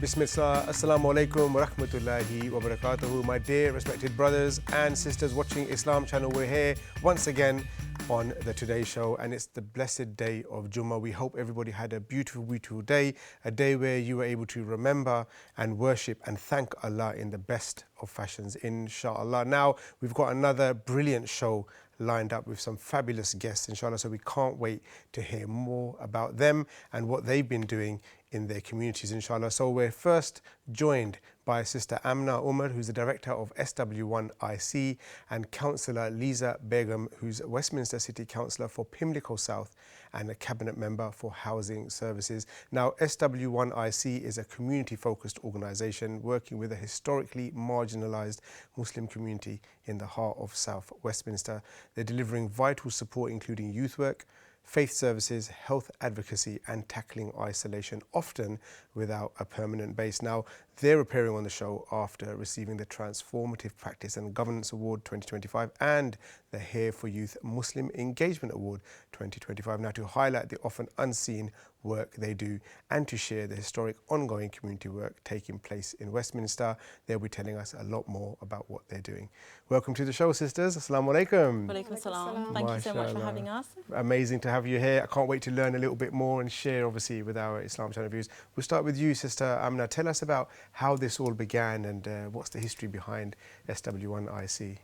Bismillah, Assalamu alaikum wa rahmatullahi wa barakatuhu. My dear respected brothers and sisters watching Islam Channel, we're here once again on the Today Show, and it's the blessed day of Jummah. We hope everybody had a beautiful, beautiful day, a day where you were able to remember and worship and thank Allah in the best of fashions, inshallah. Now, we've got another brilliant show lined up with some fabulous guests, inshallah, so we can't wait to hear more about them and what they've been doing in their communities, inshallah. So we're first joined by Sister Amna Omer, who's the director of SW1IC, and Councillor Lisa Begum, who's Westminster City Councillor for Pimlico South and a cabinet member for Housing Services. Now, SW1IC is a community-focused organisation working with a historically marginalised Muslim community in the heart of South Westminster. They're delivering vital support, including youth work, faith services, health advocacy and tackling isolation, often without a permanent base. Now, they're appearing on the show after receiving the Transformative Practice and Governance Award 2025 and the Here for Youth Muslim Engagement Award 2025. Now, to highlight the often unseen work they do and to share the historic ongoing community work taking place in Westminster, they'll be telling us a lot more about what they're doing. Welcome to the show, sisters. Assalamu alaikum. Walaikum salam. Thank you so much for having us. Amazing to have you here. I can't wait to learn a little bit more and share, obviously, with our Islam Channel viewers. We'll start with you, Sister Amna. Tell us about how this all began and what's the history behind SW1IC.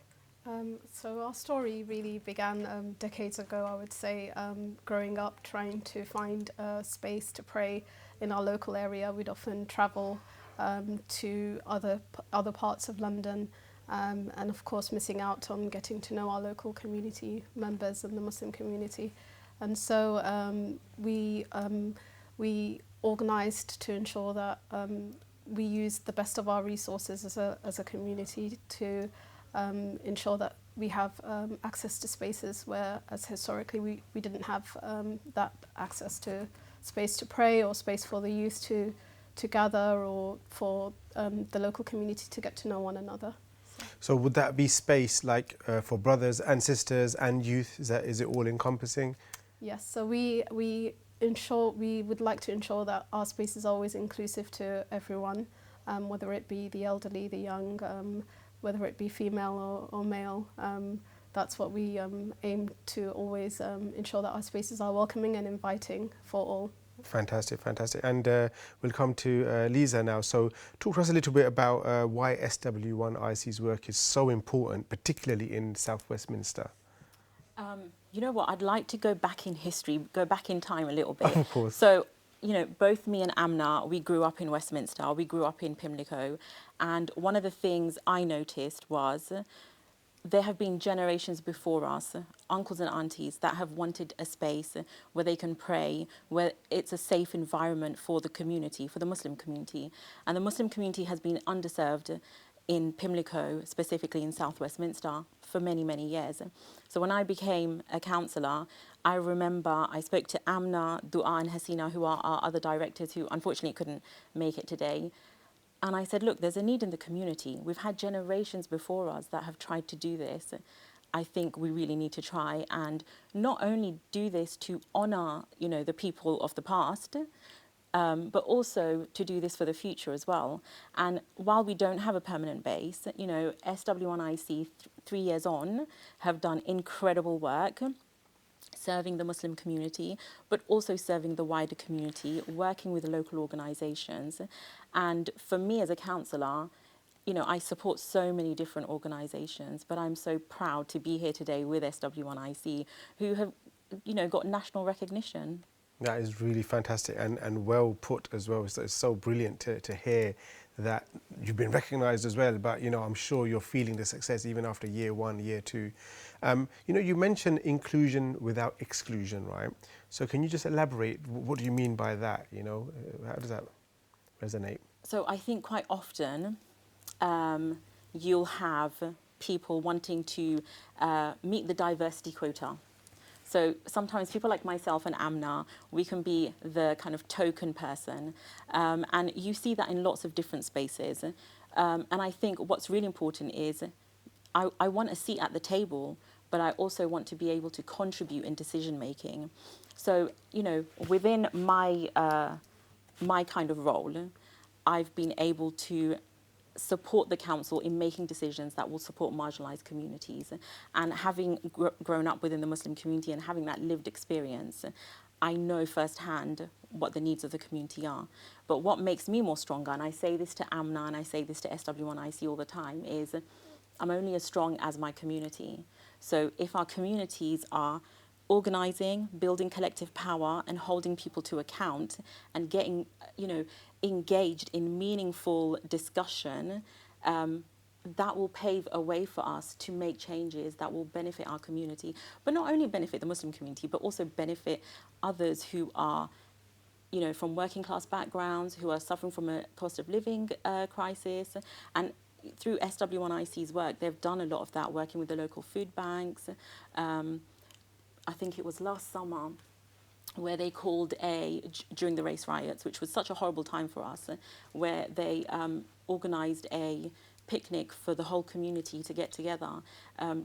So our story really began decades ago, I would say, growing up, trying to find a space to pray in our local area. We'd often travel to other parts of London and of course missing out on getting to know our local community members and the Muslim community. And so we organised to ensure that we used the best of our resources as a community to ensure that we have access to spaces where, as historically, we didn't have that access to space to pray or space for the youth to gather or for the local community to get to know one another. So would that be space like for brothers and sisters and youth? Is it all encompassing? Yes. So we would like to ensure that our space is always inclusive to everyone, whether it be the elderly, the young, whether it be female or male. That's what we aim to always ensure that our spaces are welcoming and inviting for all. Fantastic, fantastic. And we'll come to Lisa now. So talk to us a little bit about why SW1IC's work is so important, particularly in South Westminster. You know what, I'd like to go back in history, go back in time a little bit. Of course. So, you know, both me and Amna, we grew up in Westminster, we grew up in Pimlico, and one of the things I noticed was there have been generations before us, uncles and aunties, that have wanted a space where they can pray, where it's a safe environment for the community, for the Muslim community. And the Muslim community has been underserved in Pimlico, specifically in South Westminster, for many, many years. So when I became a councillor, I remember I spoke to Amna, Dua and Hasina, who are our other directors who unfortunately couldn't make it today. And I said, look, there's a need in the community. We've had generations before us that have tried to do this. I think we really need to try and not only do this to honour, you know, the people of the past, but also to do this for the future as well. And while we don't have a permanent base, you know, SW1IC 3 years on have done incredible work serving the Muslim community, but also serving the wider community, working with local organisations. And for me as a councillor, you know, I support so many different organisations, but I'm so proud to be here today with SW1IC, who have, you know, got national recognition. That is really fantastic and well put as well. It's so brilliant to hear that you've been recognised as well, but you know, I'm sure you're feeling the success even after year one, year two. You know, you mentioned inclusion without exclusion, right? So can you just elaborate? What do you mean by that? You know, how does that resonate? So I think quite often you'll have people wanting to meet the diversity quota. So sometimes people like myself and Amna, we can be the kind of token person. And you see that in lots of different spaces. And I think what's really important is I want a seat at the table, but I also want to be able to contribute in decision making. So, you know, within my kind of role, I've been able to support the council in making decisions that will support marginalised communities. And having grown up within the Muslim community and having that lived experience, I know firsthand what the needs of the community are. But what makes me more stronger, and I say this to Amna and I say this to SW1IC all the time, is I'm only as strong as my community. So if our communities are organising, building collective power and holding people to account and getting, engaged in meaningful discussion, that will pave a way for us to make changes that will benefit our community, but not only benefit the Muslim community, but also benefit others who are, from working class backgrounds, who are suffering from a cost of living crisis. And through SW1IC's work, they've done a lot of that, working with the local food banks. I think it was last summer where they called during the race riots, which was such a horrible time for us, where they organised a picnic for the whole community to get together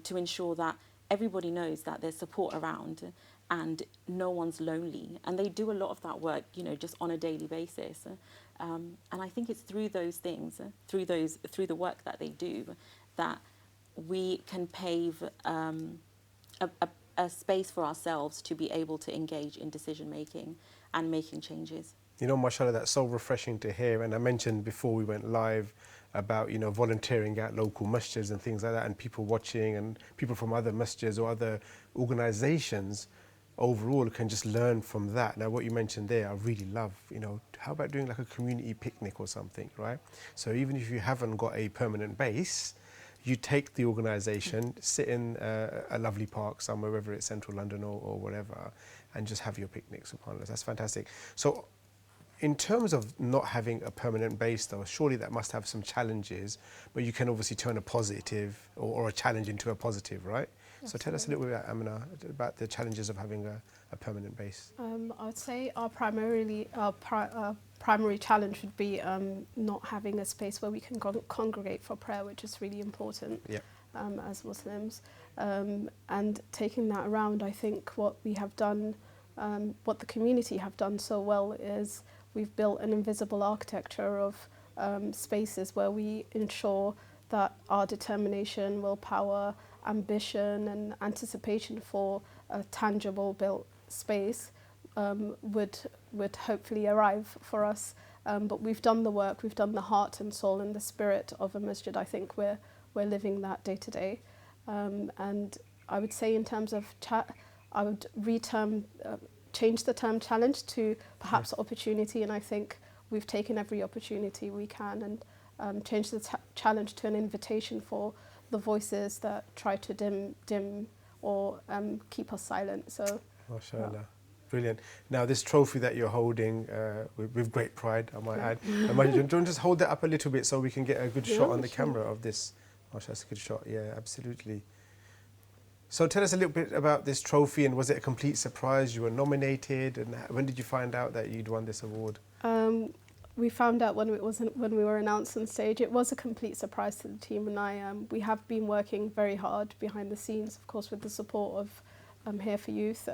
to ensure that everybody knows that there's support around and no one's lonely. And they do a lot of that work, just on a daily basis. And I think it's through those things, through the work that they do, that we can pave a space for ourselves to be able to engage in decision making and making changes. Mashallah, that's so refreshing to hear. And I mentioned before we went live about, volunteering at local masjids and things like that, and people watching and people from other masjids or other organizations overall can just learn from that. Now, what you mentioned there, I really love, how about doing like a community picnic or something, right? So even if you haven't got a permanent base, you take the organisation, sit in a lovely park somewhere, whether it's central London or whatever, and just have your picnic, subhanAllah. That's fantastic. So in terms of not having a permanent base though, surely that must have some challenges, but you can obviously turn a positive or a challenge into a positive, right? Absolutely. So tell us a little bit about, Amna, about the challenges of having a permanent base. I'd say our primary challenge would be not having a space where we can congregate for prayer, which is really important. Yeah. As Muslims. And taking that around, I think what we have done, what the community have done so well is we've built an invisible architecture of spaces where we ensure that our determination, willpower, ambition and anticipation for a tangible built space would hopefully arrive for us. But we've done the work, we've done the heart and soul and the spirit of a masjid. I think we're living that day to day. And I would say in terms of I would change the term challenge to perhaps opportunity, and I think we've taken every opportunity we can and changed the challenge to an invitation for the voices that try to dim or keep us silent. So, MashaAllah. Yeah. Brilliant. Now, this trophy that you're holding with great pride, I might add. Do you want to just hold that up a little bit so we can get a good shot on the camera of this? Mashallah, that's a good shot. Yeah, absolutely. So tell us a little bit about this trophy, and was it a complete surprise you were nominated, and when did you find out that you'd won this award? We found out when we were announced on stage. It was a complete surprise to the team and I. We have been working very hard behind the scenes, of course, with the support of Here for Youth,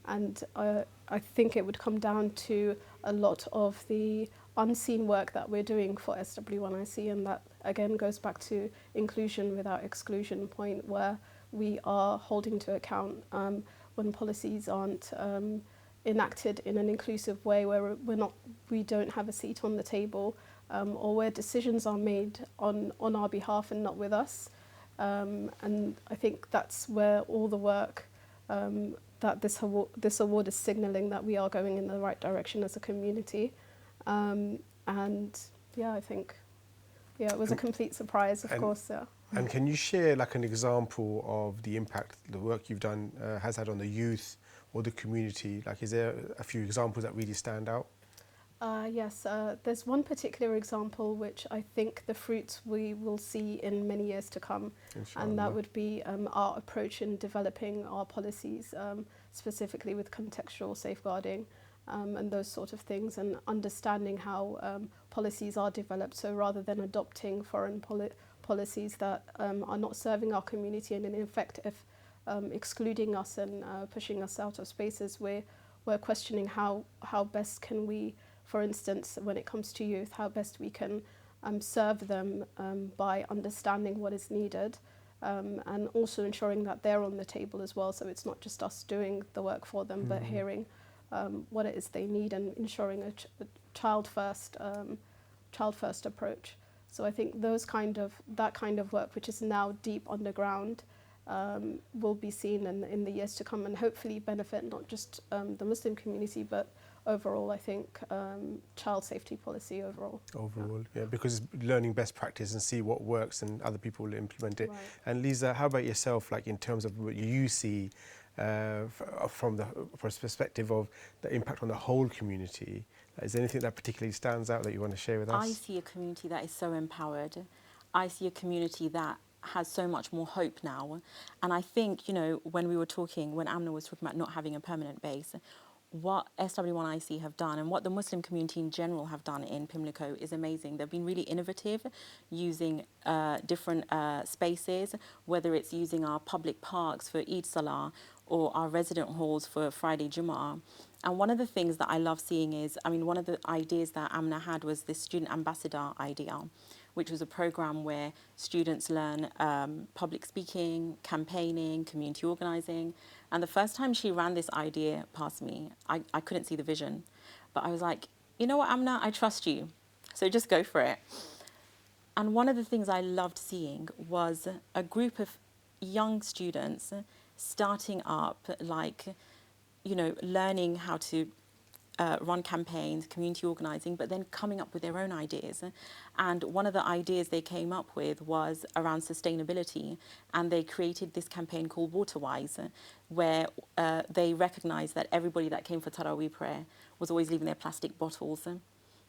and I think it would come down to a lot of the unseen work that we're doing for SW1IC, and that again goes back to inclusion without exclusion point, where we are holding to account when policies aren't enacted in an inclusive way, where we don't have a seat on the table, or where decisions are made on our behalf and not with us. And I think that's where all the work that this award is signalling that we are going in the right direction as a community. And yeah, I think it was a complete surprise, of course. Yeah. And can you share like an example of the impact the work you've done has had on the youth or the community? Like, is there a few examples that really stand out? Yes, there's one particular example which I think the fruits we will see in many years to come. Inshallah. And that would be our approach in developing our policies, specifically with contextual safeguarding and those sort of things, and understanding how policies are developed. So rather than adopting foreign policies that are not serving our community and in effect excluding us and pushing us out of spaces, we're questioning how best can we for instance, when it comes to youth, how best we can serve them by understanding what is needed, and also ensuring that they're on the table as well. So it's not just us doing the work for them, but hearing what it is they need and ensuring a child first approach. So I think that kind of work, which is now deep underground, will be seen in the years to come, and hopefully benefit not just the Muslim community, but overall, I think, child safety policy overall. Overall, yeah, because it's learning best practice and see what works and other people will implement it. Right. And Lisa, how about yourself, like in terms of what you see from the perspective of the impact on the whole community? Is there anything that particularly stands out that you want to share with us? I see a community that is so empowered. I see a community that has so much more hope now. And I think, when Amna was talking about not having a permanent base, what SW1IC have done and what the Muslim community in general have done in Pimlico is amazing. They've been really innovative, using different spaces, whether it's using our public parks for Eid Salah or our resident halls for Friday Jummah. And one of the things that I love seeing is, one of the ideas that Amna had was this student ambassador idea, which was a program where students learn public speaking, campaigning, community organizing. And the first time she ran this idea past me, I couldn't see the vision. But I was like, you know what, Amna, I trust you. So just go for it. And one of the things I loved seeing was a group of young students starting up, learning how to run campaigns, community organising, but then coming up with their own ideas. And one of the ideas they came up with was around sustainability, and they created this campaign called Waterwise, where they recognised that everybody that came for Taraweeh prayer was always leaving their plastic bottles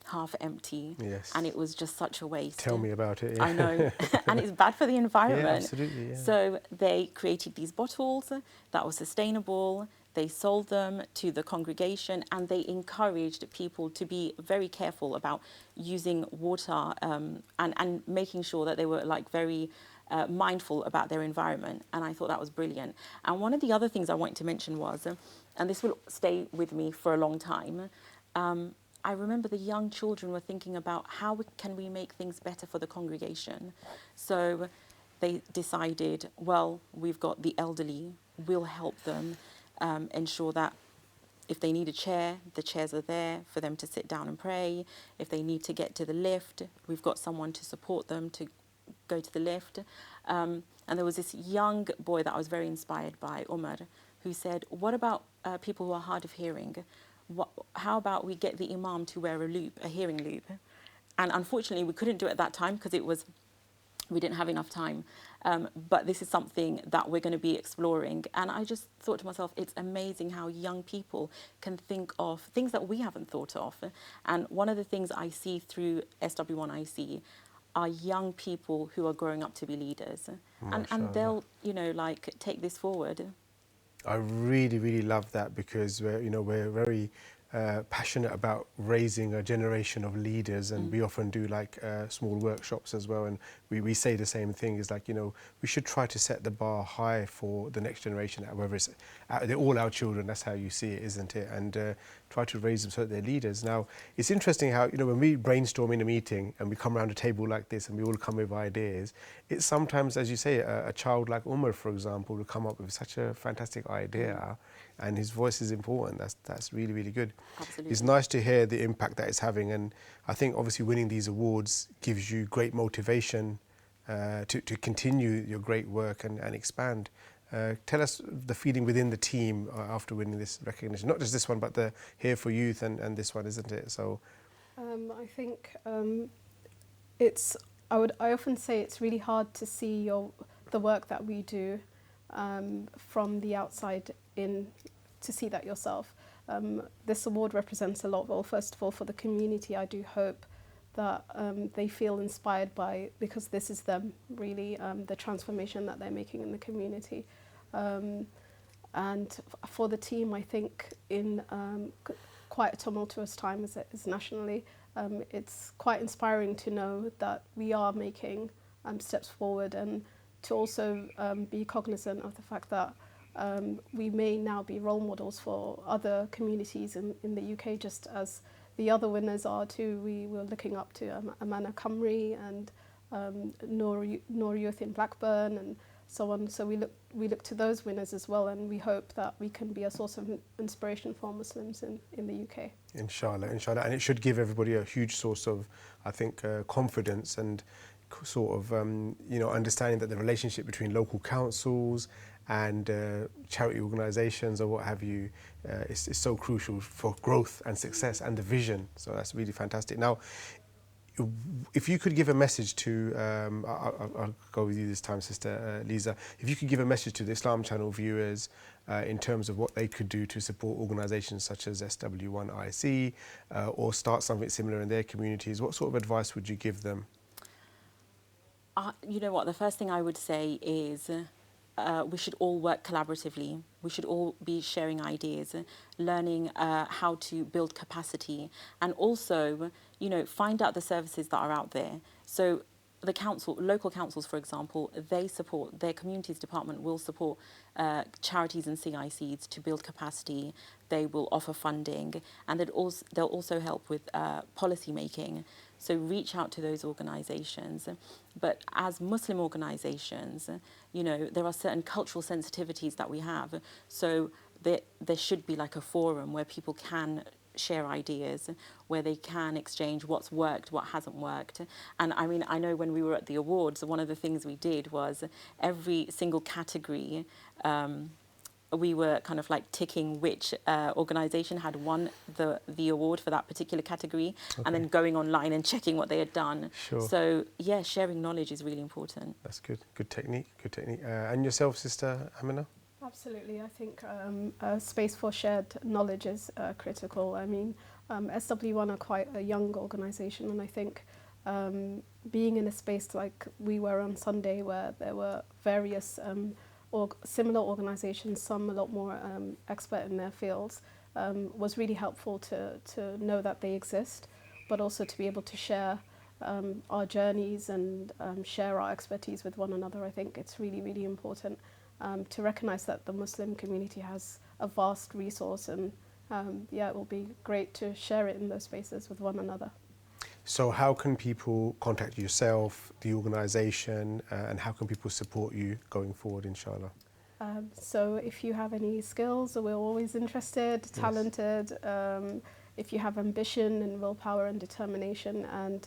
half empty. Yes. And it was just such a waste. Tell me about it. Yeah. I know. And it's bad for the environment. Yeah, absolutely. Yeah. So they created these bottles that were sustainable. They sold them to the congregation, and they encouraged people to be very careful about using water and making sure that they were very mindful about their environment. And I thought that was brilliant. And one of the other things I wanted to mention was, and this will stay with me for a long time, I remember the young children were thinking about how can we make things better for the congregation. So they decided, well, we've got the elderly, we'll help them ensure that if they need a chair, the chairs are there for them to sit down and pray. If they need to get to the lift, we've got someone to support them to go to the lift. And there was this young boy that I was very inspired by, Omer, who said, what about people who are hard of hearing? How about we get the imam to wear a hearing loop? And unfortunately, we couldn't do it at that time because we didn't have enough time. But this is something that we're going to be exploring. And I just thought to myself, it's amazing how young people can think of things that we haven't thought of. And one of the things I see through SW1IC are young people who are growing up to be leaders. And they'll, take this forward. I really, really love that, because we're very passionate about raising a generation of leaders, and we often do small workshops as well, and we say the same thing, is we should try to set the bar high for the next generation, whether it's they're all our children, that's how you see it, isn't it? And try to raise them so that they're leaders. Now, it's interesting how, when we brainstorm in a meeting and we come around a table like this and we all come with ideas, it's sometimes, as you say, a child like Omer, for example, will come up with such a fantastic idea, and his voice is important. That's really, really good. Absolutely. It's nice to hear the impact that it's having, and I think obviously winning these awards gives you great motivation to continue your great work and expand. Tell us the feeling within the team after winning this recognition. Not just this one, but the Here for Youth and this one, isn't it? So, I think I often say it's really hard to see the work that we do from the outside in, to see that yourself. This award represents a lot. Well, first of all, for the community, I do hope that they feel inspired by, because this is them really, the transformation that they're making in the community. And for the team, I think in quite a tumultuous time as nationally, it's quite inspiring to know that we are making steps forward, and to also be cognizant of the fact that we may now be role models for other communities in the UK, just as the other winners are too. We were looking up to Amna and Noor Youth in Blackburn and so on. So we look to those winners as well, and we hope that we can be a source of inspiration for Muslims in the UK. Inshallah, inshallah. And it should give everybody a huge source of, I think, confidence and sort of, understanding that the relationship between local councils and charity organisations or what have you is so crucial for growth and success and the vision. So that's really fantastic. Now, if you could give a message to, I'll go with you this time, Sister Lisa, if you could give a message to the Islam Channel viewers in terms of what they could do to support organisations such as SW1IC or start something similar in their communities, what sort of advice would you give them? You know what, the first thing I would say is we should all work collaboratively. We should all be sharing ideas, learning how to build capacity, and also, find out the services that are out there. So the local councils, for example, they support, their communities department will support charities and CICs to build capacity. They will offer funding, and they'll also help with policy making. So reach out to those organisations. But as Muslim organisations, there are certain cultural sensitivities that we have. So there should be like a forum where people can share ideas, where they can exchange what's worked, what hasn't worked. And I mean, I know when we were at the awards, one of the things we did was every single category, we were kind of like ticking which organisation had won the award for that particular category, okay, and then going online and checking what they had done. Sure. So yeah, sharing knowledge is really important. That's good. Good technique. Good technique. And yourself, Sister Amna? Absolutely. I think space for shared knowledge is critical. I mean, SW1 are quite a young organisation, and I think being in a space like we were on Sunday, where there were various similar organisations, some a lot more expert in their fields, was really helpful to know that they exist, but also to be able to share our journeys and share our expertise with one another. I think it's really, really important to recognise that the Muslim community has a vast resource, and it will be great to share it in those spaces with one another. So how can people contact yourself, the organisation, and how can people support you going forward, inshallah? So if you have any skills, we're always interested, talented, yes. If you have ambition and willpower and determination and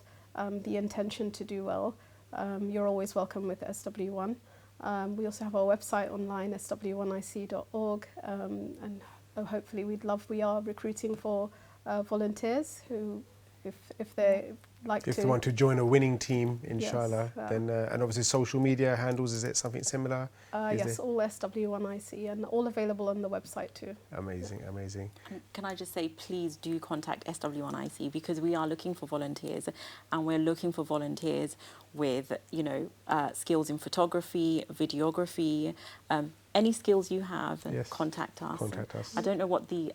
the intention to do well, you're always welcome with SW1. We also have our website online, SW1IC.org, and hopefully we are recruiting for volunteers who, if they like if they want to join a winning team, inshallah, yes, then and obviously social media handles, is it something similar? Yes, all SW1IC, and all available on the website too. Amazing, amazing. Can I just say, please do contact SW1IC, because we are looking for volunteers, and we're looking for volunteers with, skills in photography, videography, any skills you have, yes, contact us. Contact us. I don't know what the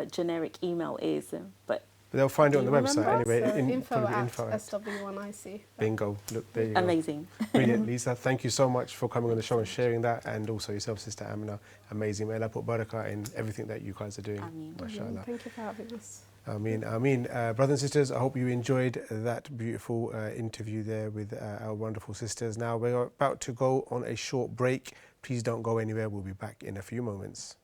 generic email is, but they'll find it on the website anyway. So info at SW1IC. Bingo. Look, there you go. Amazing. Brilliant, Lisa. Thank you so much for coming on the show and sharing that, and also yourself, Sister Amna. Amazing. May Allah put barakah in everything that you guys are doing. Ameen. MashaAllah. Thank you for having us. Ameen, ameen. Brothers and sisters, I hope you enjoyed that beautiful interview there with our wonderful sisters. Now we're about to go on a short break. Please don't go anywhere. We'll be back in a few moments.